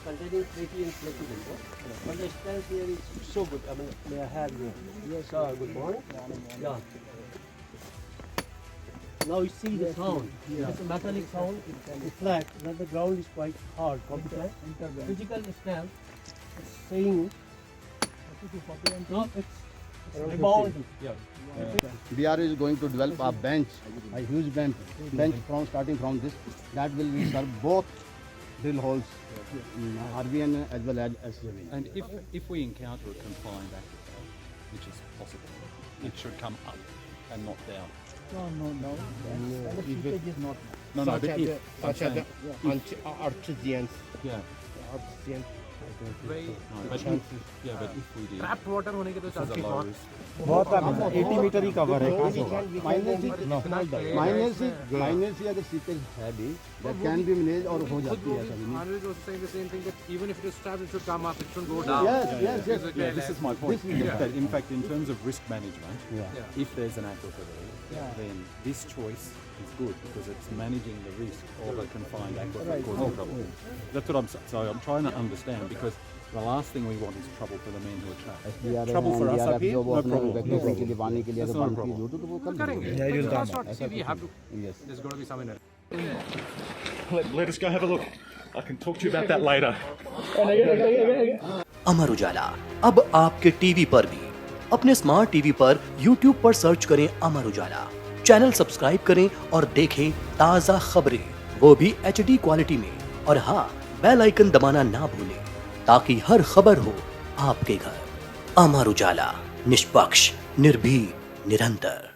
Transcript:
containing pretty and flexible. But the stance here is so good. I mean, may I have you? Yes, sir. Good morning. Yeah. Now you see the sound. It's a metallic sound. It's flat. Then the ground is quite hard. Physical stance is saying no, it's rebound. BR is going to develop a bench, a huge bench from starting from this. That will serve both drill holes, RVN as well as SJV. And if we encounter a confined aquifer, which is possible, it should come up and not down. No. The seepage is not. No, but if Such as the artisans. yeah, Artisans. but if we did, trapped water होने के तो chances बहुत बहुत कम है 80 metre ही cover है कहाँ से होगा माइनस ही अगर सीपेज है भी that can be managed और हो जाती है ऐसा भी नहीं. Anil was saying the same thing, that even if it is trapped, it should come up, it shouldn't go down. Yes. yeah, this is my point. That in fact, in terms of risk management, if there's an aquifer there, then this choice is good because it's managing the risk of a confined aquifer causing trouble. That's what I'm saying. So I'm trying to understand, because the last thing we want is trouble for the men who are trapped. Trouble for us up here, no problem. के लिए पानी के लिए अगर बनती है तो वो कर करेंगे. That's what, see, we have to. There's got to be some in it. Let us go have a look. I can talk to you about that later. Amar Ujala अब आपके टीवी पर भी. अपने स्मार्ट टीवी पर YouTube पर search करें Amar Ujala, channel subscribe करें और देखें ताज़ा खबरें, वो भी HD क्वालिटी में. और हाँ, बेल आइकन दबाना ना भूलें ताकि हर खबर हो आपके घर. अमर उजाला, निष्पक्ष, निर्भीक, निरंतर.